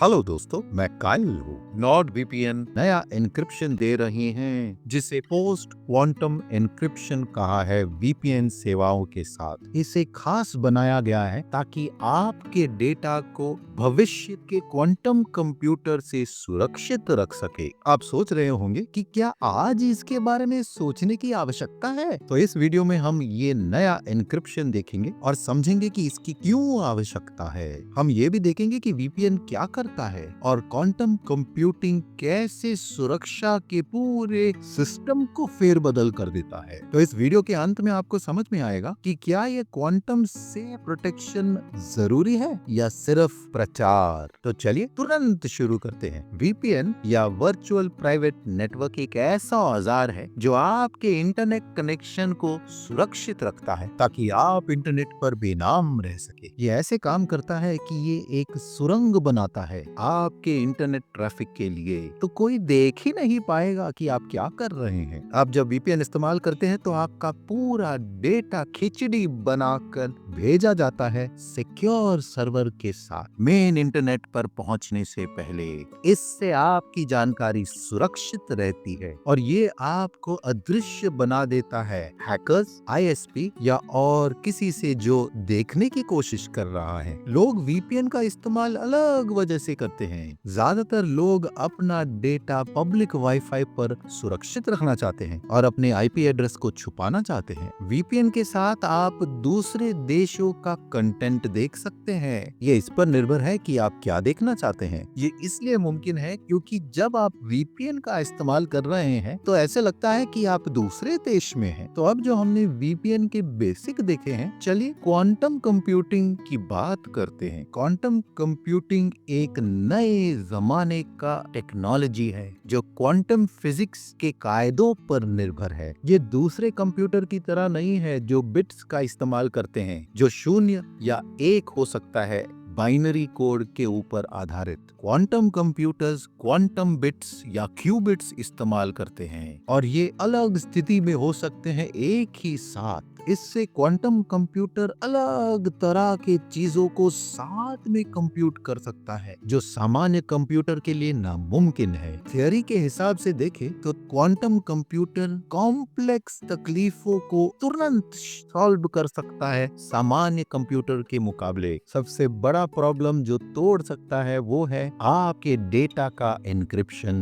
Hello दोस्तों, मैं Kyle हूँ। NordVPN नया एन्क्रिप्शन दे रही हैं, जिसे पोस्ट क्वांटम एन्क्रिप्शन कहा है VPN सेवाओं के साथ। इसे खास बनाया गया है ताकि आपके डेटा को भविष्य के क्वांटम कंप्यूटर से सुरक्षित रख सके। आप सोच रहे होंगे कि क्या आज इसके बारे में सोचने की आवश्यकता है? तो इस वीडियो में हम ये नया एन्क्रिप्शन देखेंगे और समझेंगे कि इसकी क्यों आवश्यकता है। हम ये भी देखेंगे कि VPN क्या करता है और क्वांटम कंप्यूटिंग कैसे सुरक्षा के पूरे सिस्टम को फेरबदल कर देता है। तो इस वीडियो के अंत में आपको समझ में आएगा कि क्या ये क्वांटम से प्रोटेक्शन जरूरी है या सिर्फ प्रचार। तो चलिए तुरंत शुरू करते हैं। VPN या वर्चुअल प्राइवेट नेटवर्क एक ऐसा औजार है जो आपके इंटरनेट कनेक्शन को सुरक्षित रखता है ताकि आप इंटरनेट पर बेनाम रह सके। ये ऐसे काम करता है कि ये एक सुरंग बनाता है आपके इंटरनेट ट्रैफिक के लिए, तो कोई देख ही नहीं पाएगा कि आप क्या कर रहे हैं। आप जब VPN इस्तेमाल करते हैं तो आपका पूरा डेटा खिचड़ी बनाकर भेजा जाता है सिक्योर सर्वर के साथ मेन इंटरनेट पर पहुंचने से पहले। इससे आपकी जानकारी सुरक्षित रहती है और ये आपको अदृश्य बना देता है हैकर्स, ISP या और किसी से जो देखने की कोशिश कर रहा है। लोग VPN का इस्तेमाल अलग वजह से करते हैं। ज्यादातर लोग अपना डेटा पब्लिक वाईफाई पर सुरक्षित रखना चाहते हैं और अपने IP एड्रेस को छुपाना चाहते हैं। VPN के साथ आप दूसरे देशों का कंटेंट देख सकते हैं। ये इस पर निर्भर है कि आप क्या देखना चाहते हैं। ये इसलिए मुमकिन है क्योंकि जब आप VPN का इस्तेमाल कर रहे हैं तो ऐसे लगता है कि आप दूसरे देश में हैं। तो अब जो हमने VPN के बेसिक देखे हैं, चलिए क्वांटम कंप्यूटिंग की बात करते हैं। क्वांटम कंप्यूटिंग एक नए जमाने का टेक्नोलॉजी है जो क्वांटम फिजिक्स के कायदों पर निर्भर है। ये दूसरे कंप्यूटर की तरह नहीं है जो बिट्स का इस्तेमाल करते हैं, जो 0 या 1 हो सकता है, बाइनरी कोड के ऊपर आधारित। क्वांटम कंप्यूटर्स क्वांटम बिट्स या क्यूबिट्स इस्तेमाल करते हैं और ये अलग स्थिति में हो सकते हैं एक ही साथ। इससे क्वांटम कंप्यूटर अलग तरह के चीजों को साथ में कंप्यूट कर सकता है जो सामान्य कंप्यूटर के लिए नामुमकिन है। थियरी के हिसाब से देखें तो क्वांटम कंप्यूटर कॉम्प्लेक्स तकलीफों को तुरंत सॉल्व कर सकता है सामान्य कंप्यूटर के मुकाबले। सबसे बड़ा प्रॉब्लम जो तोड़ सकता है वो है आपके डेटा का एन्क्रिप्शन।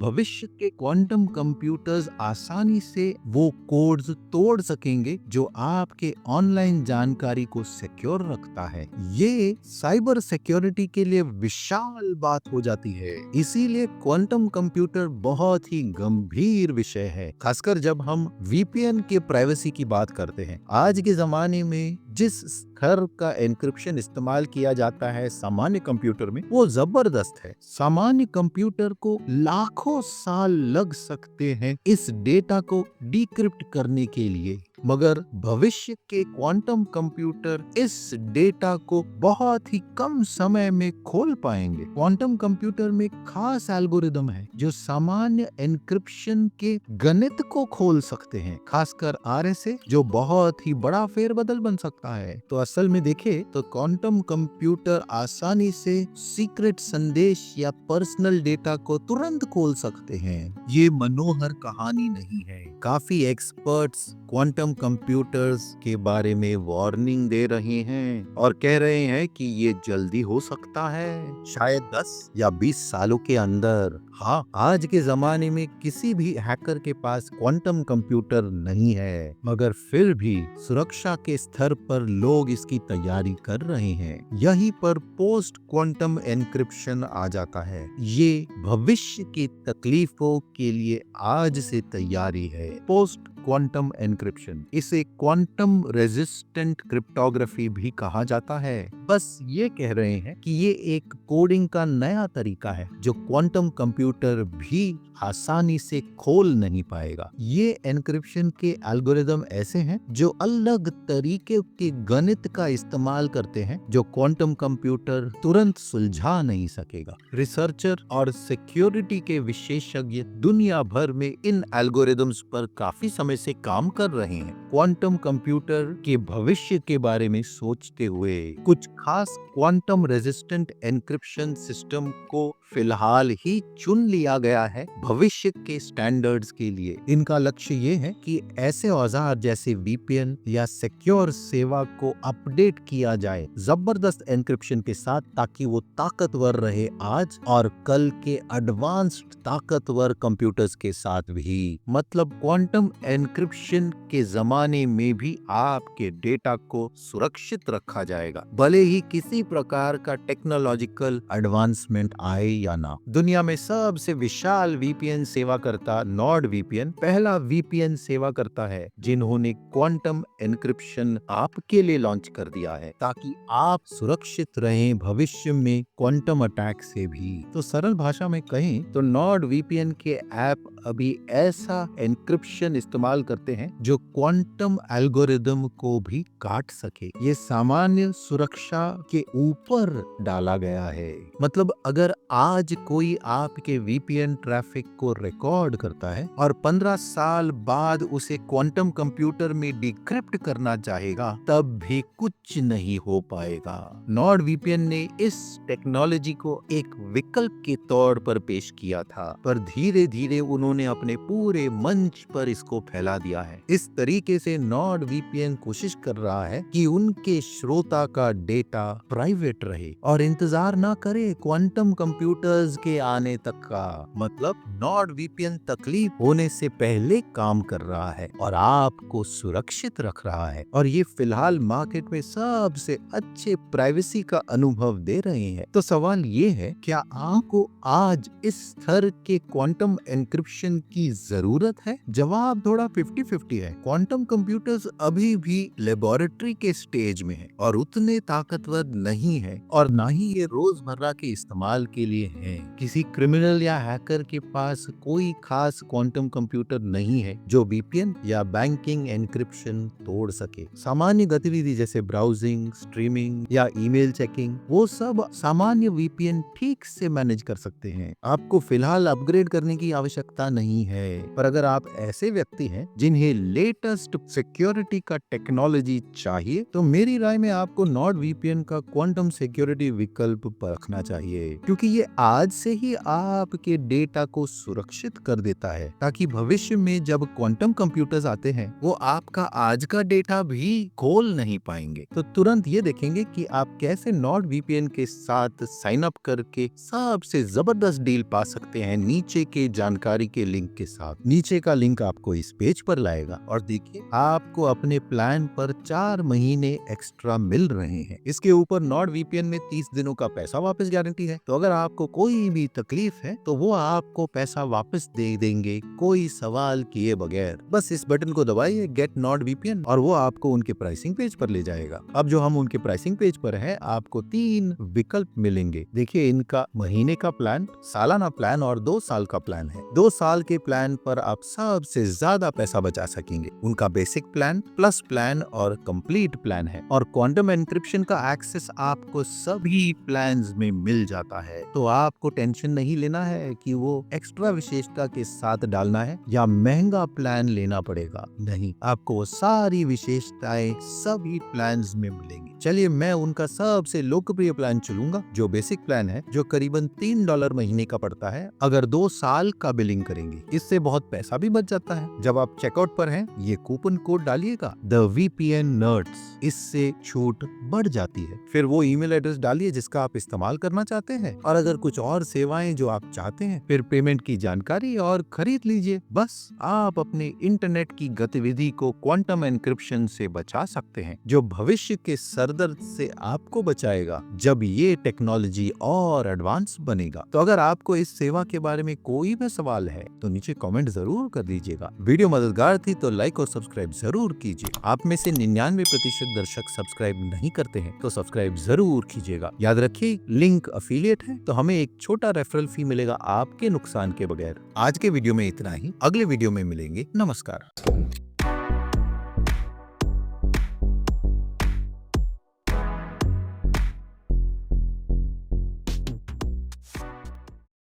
भविष्य के क्वांटम कंप्यूटर्स आसानी से वो कोड्स तोड़ सकेंगे जो आपके ऑनलाइन जानकारी को सिक्योर रखता है। ये साइबर सिक्योरिटी के लिए विशाल बात हो जाती है। इसीलिए क्वांटम कंप्यूटर बहुत ही गंभीर विषय है, खासकर जब हम VPN के प्राइवेसी की बात करते हैं। आज के जमाने में जिस स्तर का एन्क्रिप्शन इस्तेमाल किया जाता है सामान्य कंप्यूटर में, वो जबरदस्त है। सामान्य कंप्यूटर को लाखों साल लग सकते हैं इस डेटा को डिक्रिप्ट करने के लिए, मगर भविष्य के क्वांटम कंप्यूटर इस डेटा को बहुत ही कम समय में खोल पाएंगे। क्वांटम कंप्यूटर में खास एल्गोरिदम है जो सामान्य एन्क्रिप्शन के गणित को खोल सकते हैं, खासकर RSA, जो बहुत ही बड़ा फेरबदल बन सकता है। तो असल में देखें तो क्वांटम कंप्यूटर आसानी से सीक्रेट संदेश या पर्सनल डेटा को तुरंत खोल सकते हैं। ये मनोहर कहानी नहीं है। काफी एक्सपर्ट्स क्वांटम कंप्यूटर्स के बारे में वार्निंग दे रहे हैं और कह रहे हैं कि ये जल्दी हो सकता है, शायद 10 या 20 सालों के अंदर। हाँ, आज के जमाने में किसी भी हैकर के पास क्वांटम कंप्यूटर नहीं है, मगर फिर भी सुरक्षा के स्तर पर लोग इसकी तैयारी कर रहे हैं। यहीं पर पोस्ट क्वांटम एन्क्रिप्शन आ जाता है। ये भविष्य की तकलीफों के लिए आज से तैयारी है। पोस्ट क्वांटम एन्क्रिप्शन, इसे क्वांटम रेजिस्टेंट क्रिप्टोग्राफी भी कहा जाता है। बस ये कह रहे हैं कि ये एक कोडिंग का नया तरीका है जो क्वांटम कंप्यूटर भी आसानी से खोल नहीं पाएगा। ये एन्क्रिप्शन के एल्गोरिदम ऐसे हैं जो अलग तरीके के गणित का इस्तेमाल करते हैं जो क्वांटम कंप्यूटर तुरंत सुलझा नहीं सकेगा। रिसर्चर और सिक्योरिटी के विशेषज्ञ दुनिया भर में इन एल्गोरिदम्स पर काफी समय में से काम कर रहे हैं। क्वांटम कंप्यूटर के भविष्य के बारे में सोचते हुए कुछ खास क्वांटम रेजिस्टेंट एन्क्रिप्शन सिस्टम को फिलहाल ही चुन लिया गया है भविष्य के स्टैंडर्ड्स के लिए। इनका लक्ष्य ये है कि ऐसे औजार जैसे वीपीएन या सिक्योर सेवा को अपडेट किया जाए जबरदस्त एन्क्रिप्शन के साथ, ताकि वो ताकतवर रहे आज और कल के एडवांस्ड ताकतवर कंप्यूटर्स के साथ भी। मतलब क्वांटम एन्क्रिप्शन के जमाने में भी आपके डेटा को सुरक्षित रखा जाएगा, भले ही किसी प्रकार का टेक्नोलॉजिकल एडवांसमेंट आए या ना। दुनिया में सबसे विशाल वीपीएन सेवा करता नॉर्ड वीपीएन पहला वीपीएन सेवा करता है जिन्होंने क्वांटम एन्क्रिप्शन आपके लिए लॉन्च कर दिया है, ताकि आप सुरक्षित रहें भविष्य में क्वांटम अटैक से भी। तो सरल भाषा में कहें तो नॉर्ड वीपीएन के ऐप अभी ऐसा एन्क्रिप्शन इस्तेमाल करते हैं जो क्वांटम एल्गोरिदम को भी काट सके। ये सामान्य सुरक्षा के ऊपर डाला गया है। मतलब अगर आज कोई आपके वीपीएन ट्रैफिक को रिकॉर्ड करता है और 15 साल बाद उसे क्वांटम कंप्यूटर में डिक्रिप्ट करना चाहेगा, तब भी कुछ नहीं हो पाएगा। नॉर्ड वीपीएन ने इस टेक्नोलॉजी को एक विकल्प के तौर पर पेश किया था, पर धीरे धीरे उन्होंने अपने पूरे मंच पर इसको फैला दिया है। इस तरीके से नॉर्ड वीपीएन कोशिश कर रहा है कि उनके श्रोता का डेटा प्राइवेट रहे और इंतजार ना करे क्वांटम कंप्यूटर्स के आने तक का। मतलब नॉर्ड वीपीएन तकलीफ होने से पहले काम कर रहा है और आपको सुरक्षित रख रहा है, और ये फिलहाल मार्केट में सबसे अच्छे प्राइवेसी का अनुभव दे रहे हैं। तो सवाल ये है, क्या आपको आज इस स्तर के क्वांटम एन्क्रिप्शन की जरूरत है? जवाब थोड़ा 50-50 है। क्वांटम कंप्यूटर्स अभी भी लेबोरेटरी के स्टेज में है और उतने ताकतवर नहीं है, और ना ही ये रोजमर्रा के इस्तेमाल के लिए है। किसी क्रिमिनल या हैकर के पास कोई खास क्वांटम कंप्यूटर नहीं है जो वीपीएन या बैंकिंग एन्क्रिप्शन तोड़ सके। सामान्य गतिविधि जैसे ब्राउजिंग, स्ट्रीमिंग या ईमेल चेकिंग, वो सब सामान्य वीपीएन ठीक से मैनेज कर सकते हैं। आपको फिलहाल अपग्रेड करने की आवश्यकता नहीं है। पर अगर आप ऐसे व्यक्ति हैं जिन्हें लेटेस्ट सिक्योरिटी का टेक्नोलॉजी चाहिए, तो मेरी राय में आपको नॉर्ड वीपीएन का क्वांटम सिक्योरिटी विकल्प परखना चाहिए, क्योंकि ये आज से ही आपके डेटा को सुरक्षित कर देता है, ताकि भविष्य में जब क्वांटम कंप्यूटर्स आते हैं वो आपका आज का डेटा भी खोल नहीं पाएंगे। तो तुरंत ये देखेंगे कि आप कैसे नॉर्ड वीपीएन के साथ साइन अप करके सबसे जबरदस्त डील पा सकते हैं नीचे के जानकारी के लिंक के साथ। नीचे का लिंक आपको इस पेज पर लाएगा और देखिए आपको अपने प्लान पर 4 महीने एक्स्ट्रा मिल रहे हैं। इसके ऊपर नॉर्ड वीपीएन में 30 दिनों का पैसा वापस गारंटी है। तो अगर आपको कोई भी तकलीफ है तो वो आपको पैसा वापस दे देंगे, कोई सवाल किए बगैर। बस इस बटन को दबाइए, गेट नॉर्ड वीपीएन, और वो आपको उनके प्राइसिंग पेज पर ले जाएगा। अब जो हम उनके प्राइसिंग पेज पर है, आपको 3 विकल्प मिलेंगे। देखिए, इनका महीने का प्लान, सालाना प्लान और 2 साल का प्लान है। 2 साल के प्लान पर आप सबसे ज्यादा पैसा बचा सकेंगे। उनका बेसिक प्लान, प्लस प्लान और कंप्लीट प्लान है, और क्वांटम एन्क्रिप्शन का एक्सेस आपको सभी प्लान्स में मिल जाता है। तो आपको टेंशन नहीं लेना है कि वो एक्स्ट्रा विशेषता के साथ डालना है या महंगा प्लान लेना पड़ेगा। नहीं, आपको वो सारी विशेषताएं सभी प्लान्स में मिलेंगी। चलिए, मैं उनका सबसे लोकप्रिय प्लान चुनूंगा, जो बेसिक प्लान है, जो करीबन $3 महीने का पड़ता है अगर 2 साल का बिलिंग करेंगे। इससे बहुत पैसा भी बच जाता है। जब आप चेकआउट पर हैं, ये कूपन कोड डालिएगा द VPN Nerds, इससे छूट बढ़ जाती है। फिर वो ईमेल एड्रेस डालिए जिसका आप इस्तेमाल करना चाहते हैं, और अगर कुछ और सेवाएं जो आप चाहते हैं, फिर पेमेंट की जानकारी और खरीद लीजिए। बस आप अपने इंटरनेट की गतिविधि को क्वांटम एन्क्रिप्शन से बचा सकते हैं, जो भविष्य के सरदर्द से आपको बचाएगा जब ये टेक्नोलॉजी और एडवांस बनेगा। तो अगर आपको इस सेवा के बारे में कोई भी सवाल है तो नीचे कमेंट जरूर कर दीजिएगा। वीडियो मददगार थी तो लाइक और सब्सक्राइब जरूर कीजिए। आप में से 99% दर्शक सब्सक्राइब नहीं करते हैं, तो सब्सक्राइब जरूर कीजिएगा। याद रखिए, लिंक अफिलिएट है, तो हमें एक छोटा रेफरल फी मिलेगा आपके नुकसान के बगैर। आज के वीडियो में इतना ही, अगले वीडियो में मिलेंगे। नमस्कार।